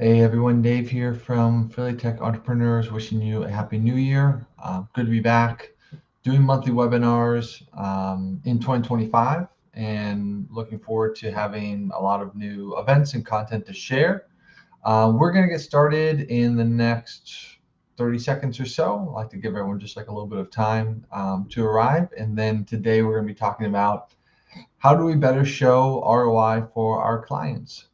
Hey everyone, Dave here from Philly Tech Entrepreneurs, wishing you a happy new year. Good to be back doing monthly webinars in 2025 and looking forward to having a lot of new events and content to share. We're going to get started in the next 30 seconds or so. I'd like to give everyone just like a little bit of time to arrive. And then today we're going to be talking about how do we better show ROI for our clients.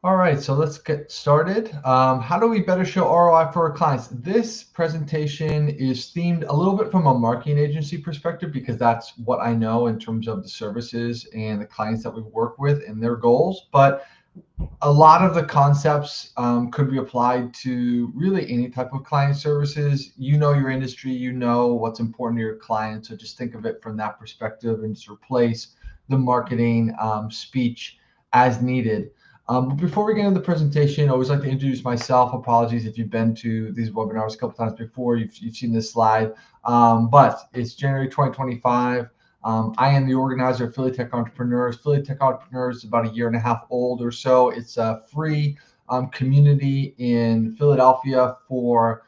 All right, so let's get started. How do we better show ROI for our clients? This presentation is themed a little bit from a marketing agency perspective because that's what I know in terms of the services and the clients that we work with and their goals. But a lot of the concepts could be applied to really any type of client services. You know your industry, you know what's important to your clients. So just think of it from that perspective and just replace the marketing speech as needed. But before we get into the presentation, I always like to introduce myself. Apologies if you've been to these webinars a couple times before, you've seen this slide. But it's January 2025. I am the organizer of Philly Tech Entrepreneurs. Philly Tech Entrepreneurs is about a year and a half old or so. It's a free community in Philadelphia for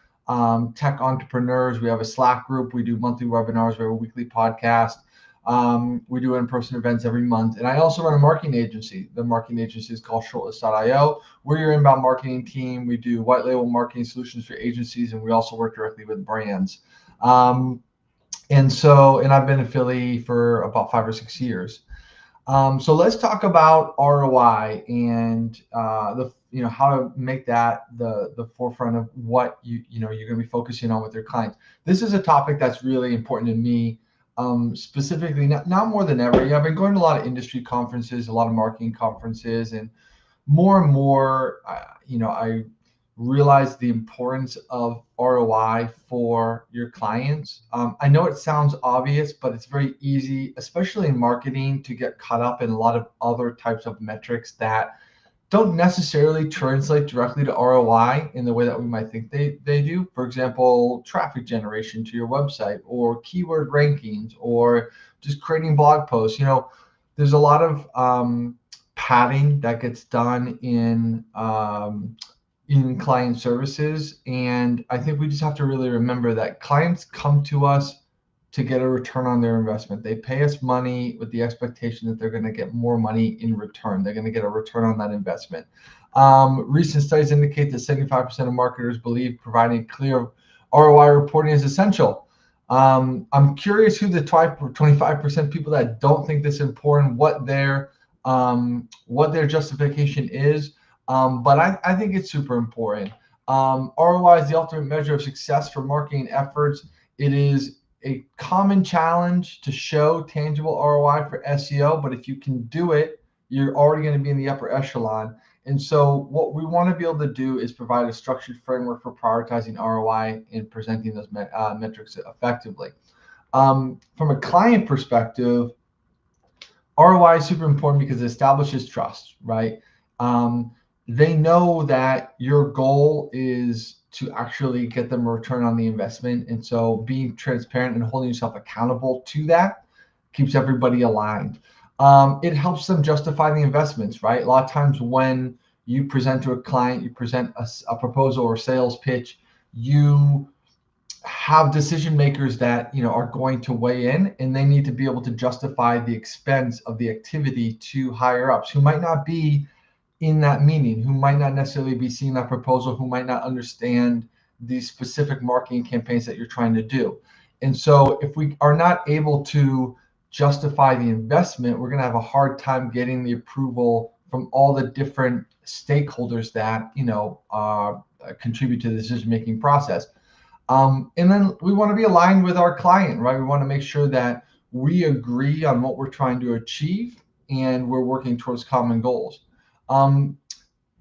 tech entrepreneurs. We have a Slack group. We do monthly webinars. We have a weekly podcast. We do in-person events every month. And I also run a marketing agency. The marketing agency is called Shortlist.io. We're your inbound marketing team. We do white label marketing solutions for agencies, and we also work directly with brands. And I've been in Philly for about 5 or 6 years. So let's talk about ROI and how to make that the forefront of what you're going to be focusing on with your clients. This is a topic that's really important to me, specifically now more than ever. I've been going to a lot of industry conferences, a lot of marketing conferences, and more, I realize the importance of ROI for your clients. I know it sounds obvious, but it's very easy, especially in marketing, to get caught up in a lot of other types of metrics that don't necessarily translate directly to ROI in the way that we might think they do. For example, traffic generation to your website, or keyword rankings, or just creating blog posts. There's a lot of padding that gets done in client services. And I think we just have to really remember that clients come to us to get a return on their investment. They pay us money with the expectation that they're going to get more money in return. They're going to get a return on that investment. Recent studies indicate that 75% of marketers believe providing clear ROI reporting is essential. I'm curious who the 25% people that don't think this is important, what their justification is. But I think it's super important. ROI is the ultimate measure of success for marketing efforts. It is a common challenge to show tangible ROI for SEO, but if you can do it, you're already going to be in the upper echelon. And so what we want to be able to do is provide a structured framework for prioritizing ROI and presenting those metrics effectively. From a client perspective, ROI is super important because it establishes trust, right? They know that your goal is to actually get them a return on the investment. And so being transparent and holding yourself accountable to that keeps everybody aligned. It helps them justify the investments, right? A lot of times when you present to a client, you present a proposal or sales pitch, you have decision makers that are going to weigh in, and they need to be able to justify the expense of the activity to higher ups who might not be in that meeting, who might not necessarily be seeing that proposal, who might not understand the specific marketing campaigns that you're trying to do. And so if we are not able to justify the investment, we're going to have a hard time getting the approval from all the different stakeholders that contribute to the decision-making process. And then we want to be aligned with our client, right? We want to make sure that we agree on what we're trying to achieve and we're working towards common goals.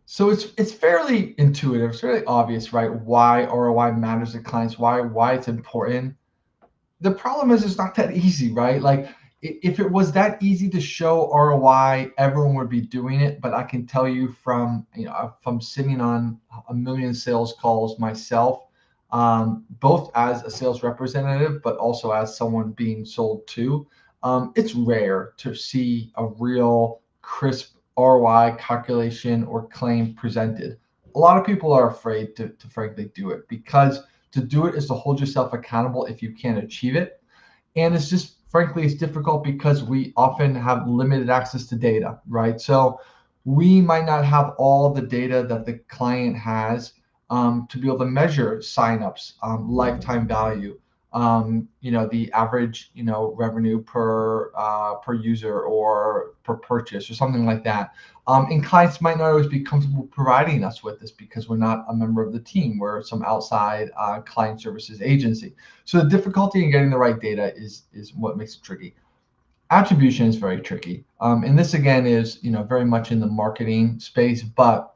So it's fairly intuitive. It's fairly obvious, right? Why ROI matters to clients, why it's important. The problem is it's not that easy, right? Like if it was that easy to show ROI, everyone would be doing it. But I can tell you from sitting on a million sales calls myself, both as a sales representative, but also as someone being sold to, it's rare to see a real crisp ROI calculation or claim presented. A lot of people are afraid to frankly do it, because to do it is to hold yourself accountable if you can't achieve it. And it's just, frankly, it's difficult because we often have limited access to data, right? So we might not have all the data that the client has, to be able to measure signups, lifetime value, the average, revenue per user or per purchase or something like that. And clients might not always be comfortable providing us with this because we're not a member of the team. We're some outside client services agency. So the difficulty in getting the right data is what makes it tricky. Attribution is very tricky, and this again is very much in the marketing space, but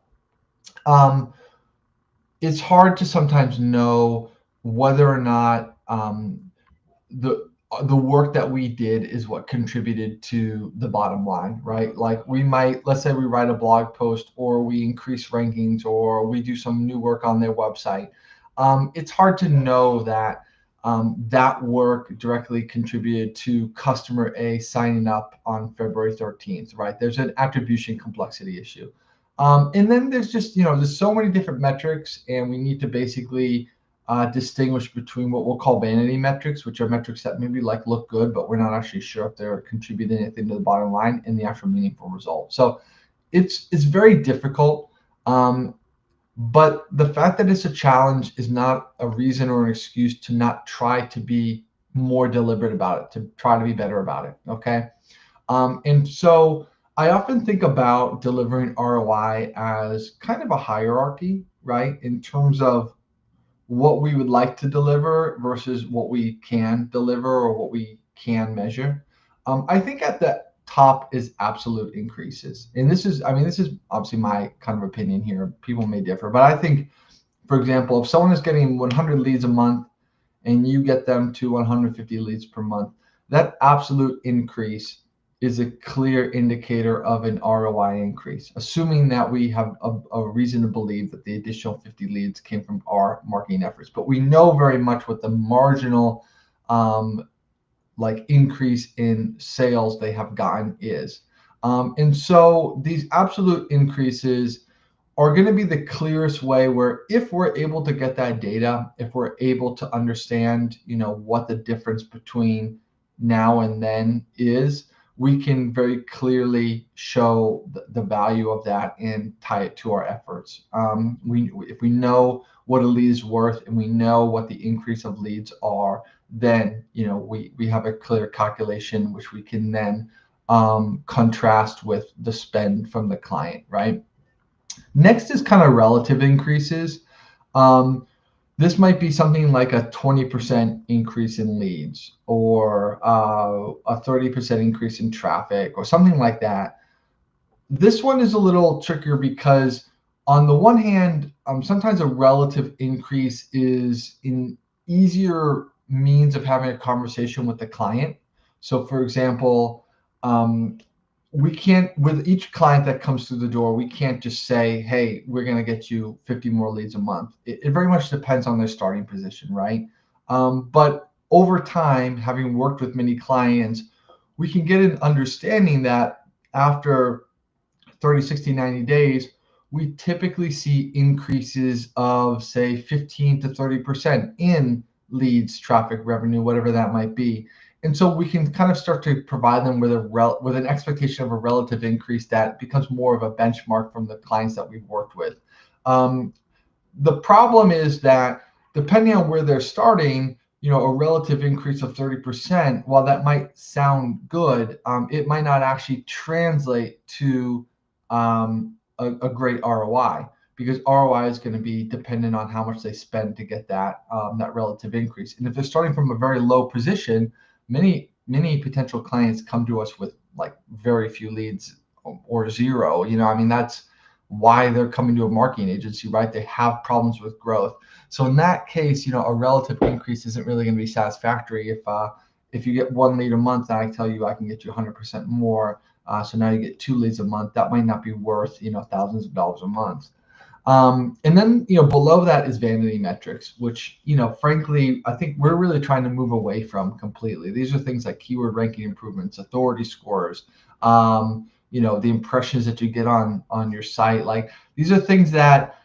it's hard to sometimes know whether or not the the work that we did is what contributed to the bottom line, right? Like let's say we write a blog post, or we increase rankings, or we do some new work on their website. It's hard to know that that work directly contributed to customer A signing up on February 13th, right? There's an attribution complexity issue. And then there's just, there's so many different metrics, and we need to basically distinguish between what we'll call vanity metrics, which are metrics that maybe look good, but we're not actually sure if they're contributing anything to the bottom line, and the actual meaningful result. So it's very difficult. But the fact that it's a challenge is not a reason or an excuse to not try to be more deliberate about it, to try to be better about it. Okay. And so I often think about delivering ROI as kind of a hierarchy, right? In terms of what we would like to deliver versus what we can deliver or what we can measure. I think at the top is absolute increases. And this is obviously my kind of opinion here. People may differ, but I think, for example, if someone is getting 100 leads a month and you get them to 150 leads per month, that absolute increase is a clear indicator of an ROI increase, assuming that we have a reason to believe that the additional 50 leads came from our marketing efforts. But we know very much what the marginal increase in sales they have gotten is. And so these absolute increases are going to be the clearest way where, if we're able to get that data, if we're able to understand, what the difference between now and then is, we can very clearly show the value of that and tie it to our efforts. If we know what a lead is worth and we know what the increase of leads are, then we have a clear calculation which we can then contrast with the spend from the client, right? Next is kind of relative increases. This might be something like a 20% increase in leads, or a 30% increase in traffic, or something like that. This one is a little trickier because, on the one hand, sometimes a relative increase is an easier means of having a conversation with the client. So, for example, we can't, with each client that comes through the door, we can't just say, hey, we're going to get you 50 more leads a month. It very much depends on their starting position, right? But over time, having worked with many clients, we can get an understanding that after 30, 60, 90 days, we typically see increases of, say, 15 to 30% in leads, traffic, revenue, whatever that might be. And so we can kind of start to provide them with an expectation of a relative increase that becomes more of a benchmark from the clients that we've worked with. The problem is that, depending on where they're starting, a relative increase of 30%, while that might sound good, it might not actually translate to a great ROI, because ROI is going to be dependent on how much they spend to get that relative increase. And if they're starting from a very low position, many potential clients come to us with very few leads or zero. That's why they're coming to a marketing agency, right? They have problems with growth. So in that case, a relative increase isn't really going to be satisfactory if you get 1 lead a month and I tell you I can get you 100% more, so now you get 2 leads a month, that might not be worth, thousands of dollars a month. And then, below that is vanity metrics, which, frankly, I think we're really trying to move away from completely. These are things like keyword ranking improvements, authority scores, the impressions that you get on your site. Like, these are things that,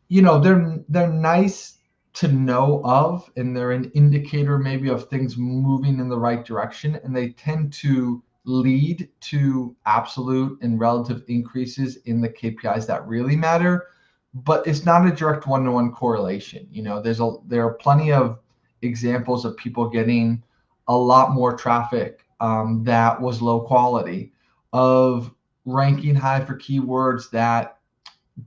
they're nice to know of, and they're an indicator maybe of things moving in the right direction, and they tend to lead to absolute and relative increases in the KPIs that really matter, but it's not a direct one-to-one correlation. There are plenty of examples of people getting a lot more traffic that was low quality, of ranking high for keywords that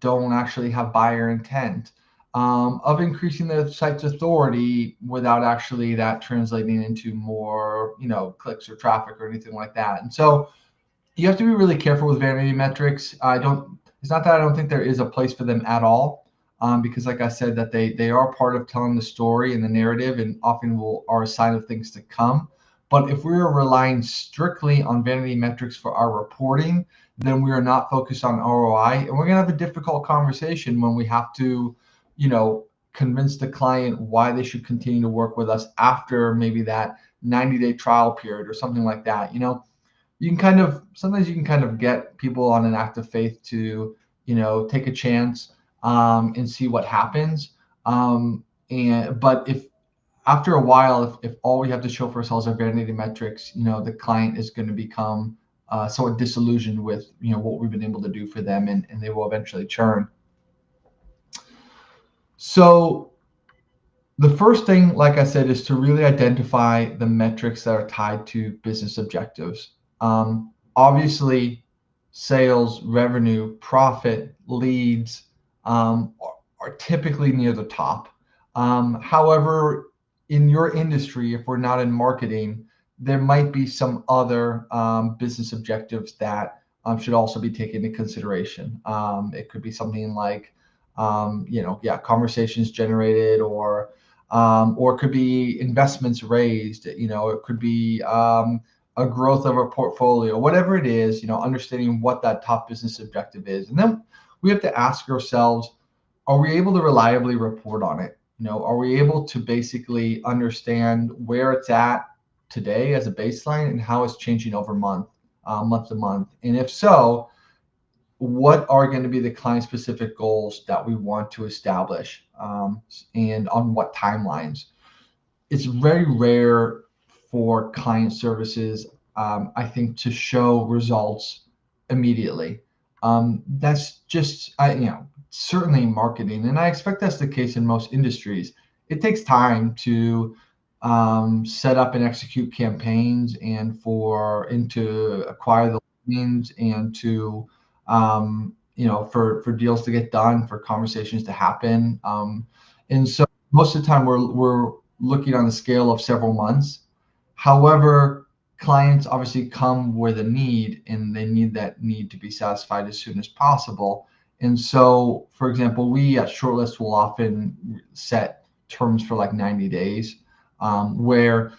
don't actually have buyer intent, of increasing the site's authority without actually that translating into more, clicks or traffic or anything like that. And so you have to be really careful with vanity metrics. It's not that I don't think there is a place for them at all, because like I said, that they are part of telling the story and the narrative, and often are a sign of things to come. But if we're relying strictly on vanity metrics for our reporting, then we are not focused on ROI, and we're gonna have a difficult conversation when we have to, convince the client why they should continue to work with us after maybe that 90-day trial period or something like that. Sometimes you can kind of get people on an act of faith to, take a chance, and see what happens. But if after a while, if all we have to show for ourselves are vanity metrics, the client is going to become somewhat disillusioned with, what we've been able to do for them, and they will eventually churn. So the first thing, like I said, is to really identify the metrics that are tied to business objectives. Obviously, sales, revenue, profit, leads are typically near the top. However, in your industry, if we're not in marketing, there might be some other business objectives that should also be taken into consideration. It could be something like, conversations generated, or it could be investments raised. It could be a growth of a portfolio, whatever it is. Understanding what that top business objective is, and then we have to ask ourselves, are we able to reliably report on it? Are we able to basically understand where it's at today as a baseline and how it's changing over month to month? And if so, what are going to be the client-specific goals that we want to establish, and on what timelines? It's very rare for client services, I think, to show results immediately. That's just, certainly in marketing, and I expect that's the case in most industries. It takes time to set up and execute campaigns, and to acquire the leads, and to for deals to get done, for conversations to happen. And so most of the time we're looking on the scale of several months. However, clients obviously come with a need, and they need that need to be satisfied as soon as possible. And so, for example, we at Shortlist will often set terms for like 90 days, where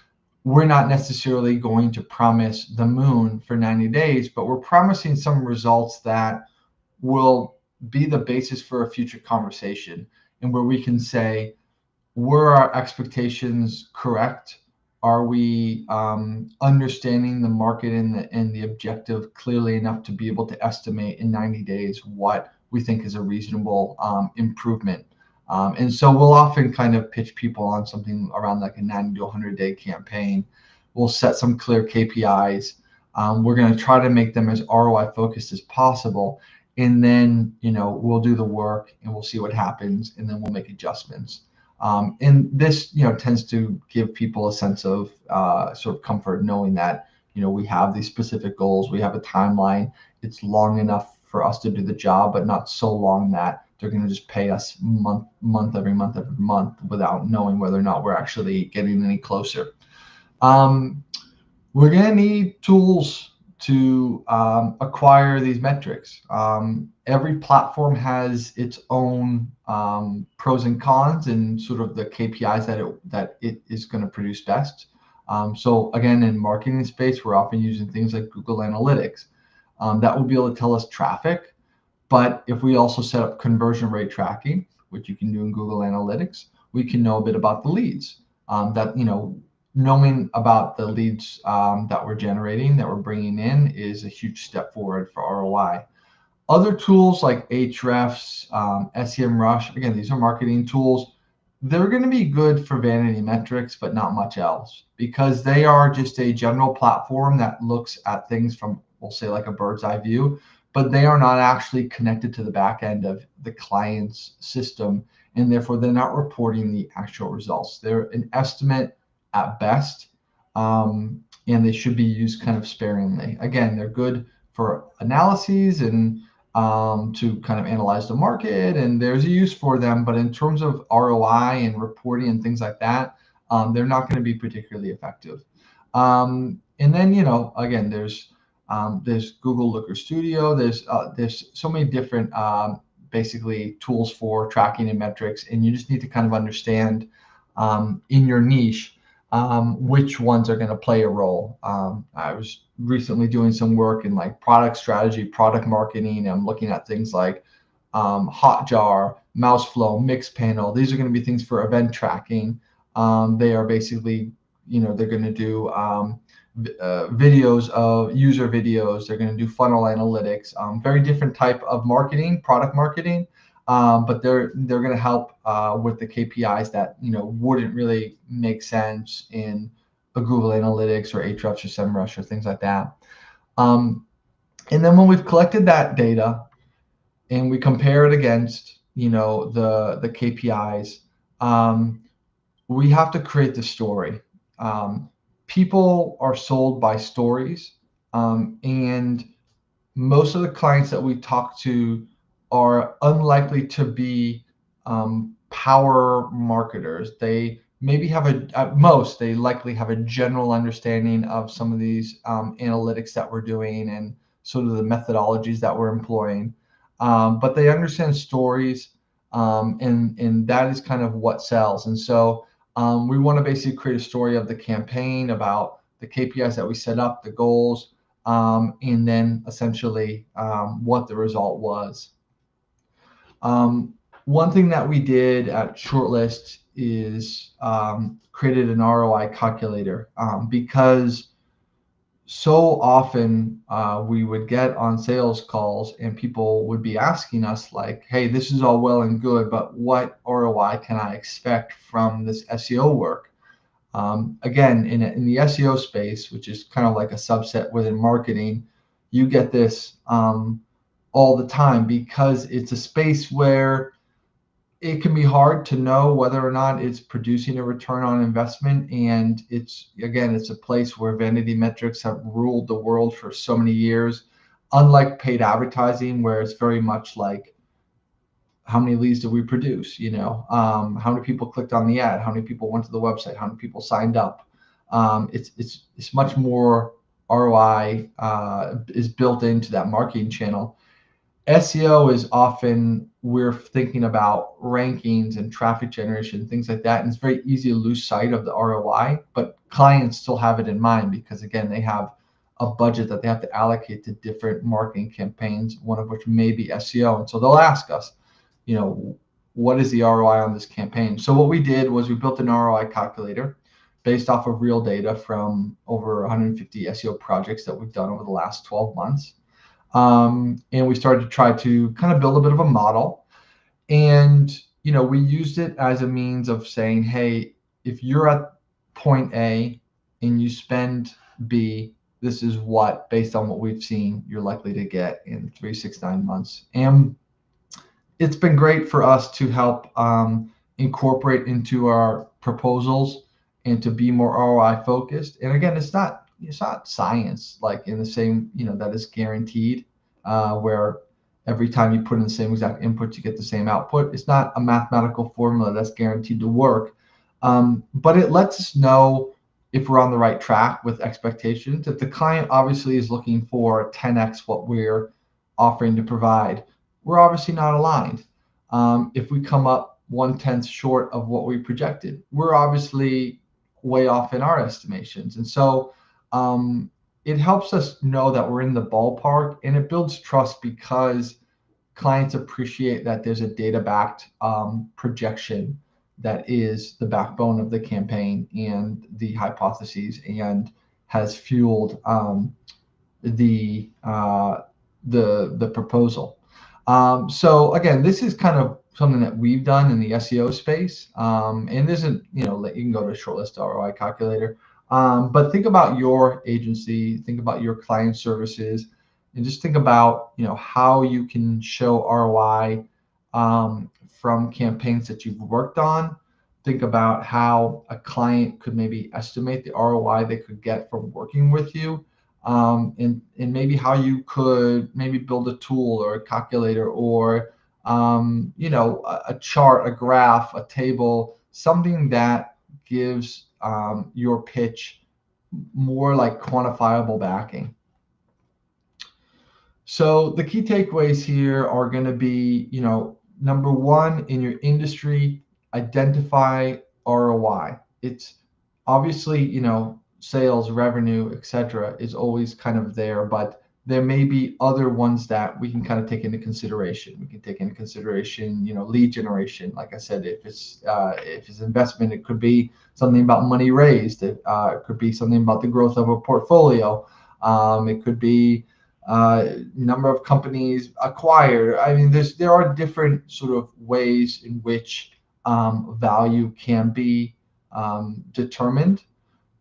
we're not necessarily going to promise the moon for 90 days, but we're promising some results that will be the basis for a future conversation, and where we can say, were our expectations correct? Are we understanding the market and the objective clearly enough to be able to estimate in 90 days what we think is a reasonable improvement? And so we'll often kind of pitch people on something around like a 90 to 100-day campaign. We'll set some clear KPIs. We're going to try to make them as ROI focused as possible. And then, we'll do the work, and we'll see what happens, and then we'll make adjustments. And this, tends to give people a sense of sort of comfort, knowing that, we have these specific goals, we have a timeline. It's long enough for us to do the job, but not so long that they're going to just pay us every month without knowing whether or not we're actually getting any closer. We're going to need tools to acquire these metrics. Every platform has its own pros and cons, and sort of the KPIs that it is going to produce best. So again, in marketing space, we're often using things like Google Analytics. That will be able to tell us traffic. But if we also set up conversion rate tracking, which you can do in Google Analytics, we can know a bit about the leads. Knowing about the leads that we're generating, that we're bringing in, is a huge step forward for ROI. Other tools like Ahrefs, SEMrush, again, these are marketing tools. They're going to be good for vanity metrics, but not much else, because they are just a general platform that looks at things from, we'll say, like a bird's eye view, but they are not actually connected to the back end of the client's system, and therefore they're not reporting the actual results. They're an estimate at best, and they should be used kind of sparingly. Again, they're good for analyses and to kind of analyze the market, and there's a use for them. But in terms of ROI and reporting and things like that, they're not going to be particularly effective. And then, again, there's Google Looker Studio. There's so many different basically tools for tracking and metrics, and you just need to kind of understand in your niche which ones are going to play a role. I was recently doing some work in like product strategy, product marketing. I'm looking at things like Hotjar, Mouseflow, Mixpanel. These are going to be things for event tracking. They are basically, they're going to do videos of user videos. They're going to do funnel analytics. Very different type of marketing, product marketing. But they're going to help with the KPIs that wouldn't really make sense in a Google Analytics or Ahrefs or SEMrush or things like that. And then when we've collected that data and we compare it against the KPIs, we have to create the story. People are sold by stories, and most of the clients that we talk to are unlikely to be power marketers. They maybe have at most, they likely have a general understanding of some of these analytics that we're doing and sort of the methodologies that we're employing. But they understand stories, and that is kind of what sells. And so we want to basically create a story of the campaign, about the KPIs that we set up, the goals, and then essentially what the result was. One thing that we did at Shortlist is created an ROI calculator, because so often we would get on sales calls and people would be asking us like, hey, this is all well and good, but what ROI can I expect from this SEO work? Again, in the SEO space, which is kind of like a subset within marketing, you get this all the time, because it's a space where it can be hard to know whether or not it's producing a return on investment. And it's a place where vanity metrics have ruled the world for so many years, unlike paid advertising, where it's very much like, how many leads did we produce? How many people clicked on the ad? How many people went to the website? How many people signed up? It's much more ROI is built into that marketing channel. SEO is often, we're thinking about rankings and traffic generation, things like that, and it's very easy to lose sight of the ROI. But clients still have it in mind, because again, they have a budget that they have to allocate to different marketing campaigns, one of which may be SEO, and so they'll ask us, what is the ROI on this campaign? So what we did was we built an ROI calculator based off of real data from over 150 SEO projects that we've done over the last 12 months. And we started to try to kind of build a bit of a model. And, we used it as a means of saying, hey, if you're at point A and you spend B, this is what, based on what we've seen, you're likely to get in 3, 6, 9 months. And it's been great for us to help incorporate into our proposals and to be more ROI focused. And again, it's not science, like in the same, that is guaranteed, where every time you put in the same exact input, you get the same output. It's not a mathematical formula that's guaranteed to work. But it lets us know if we're on the right track with expectations. If the client obviously is looking for 10x what we're offering to provide, we're obviously not aligned. If we come up 1/10 short of what we projected, we're obviously way off in our estimations. And so it helps us know that we're in the ballpark, and it builds trust because clients appreciate that there's a data-backed projection that is the backbone of the campaign and the hypotheses, and has fueled the proposal. So again, this is kind of something that we've done in the SEO space, and isn't, you can go to Shortlist ROI Calculator, but think about your agency, think about your client services, and just think about how you can show ROI from campaigns that you've worked on. Think about how a client could maybe estimate the ROI they could get from working with you, and maybe how you could maybe build a tool or a calculator, or a chart, a graph, a table, something that gives your pitch more like quantifiable backing. So the key takeaways here are going to be, number one, in your industry, identify ROI. It's obviously, sales, revenue, etc., is always kind of there, but there may be other ones that we can kind of take into consideration. We can take into consideration, lead generation. Like I said, if it's investment, it could be something about money raised. It could be something about the growth of a portfolio. It could be number of companies acquired. I mean, there are different sort of ways in which value can be determined,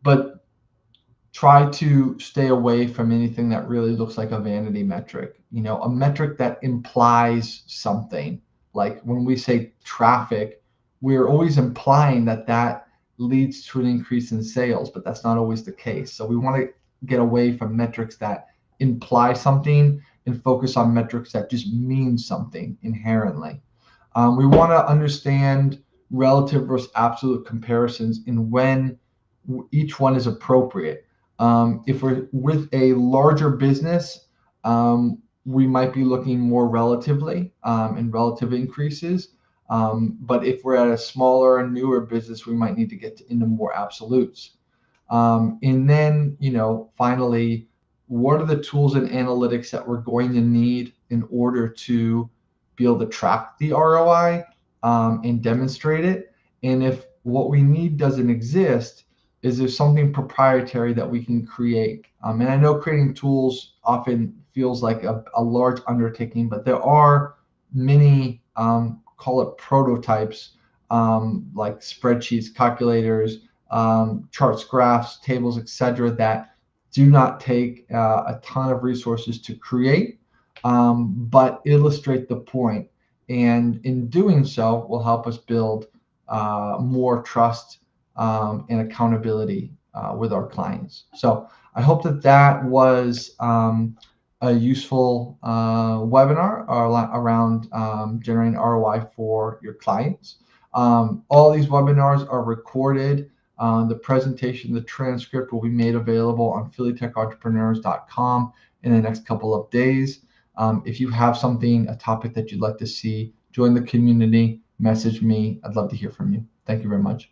but try to stay away from anything that really looks like a vanity metric. A metric that implies something. Like when we say traffic, we're always implying that leads to an increase in sales, but that's not always the case. So we want to get away from metrics that imply something and focus on metrics that just mean something inherently. We want to understand relative versus absolute comparisons and when each one is appropriate. If we're with a larger business, we might be looking more relatively in relative increases. But if we're at a smaller and newer business, we might need to get into more absolutes. And then, finally, what are the tools and analytics that we're going to need in order to be able to track the ROI and demonstrate it? And if what we need doesn't exist, is there something proprietary that we can create? And I know creating tools often feels like a large undertaking, but there are many, call it prototypes, like spreadsheets, calculators, charts, graphs, tables, etc., that do not take a ton of resources to create, but illustrate the point. And in doing so, will help us build more trust and accountability with our clients. So I hope that was a useful webinar around generating ROI for your clients. All these webinars are recorded. The presentation, the transcript will be made available on phillytechentrepreneurs.com in the next couple of days. If you have a topic that you'd like to see, join the community, message me. I'd love to hear from you. Thank you very much.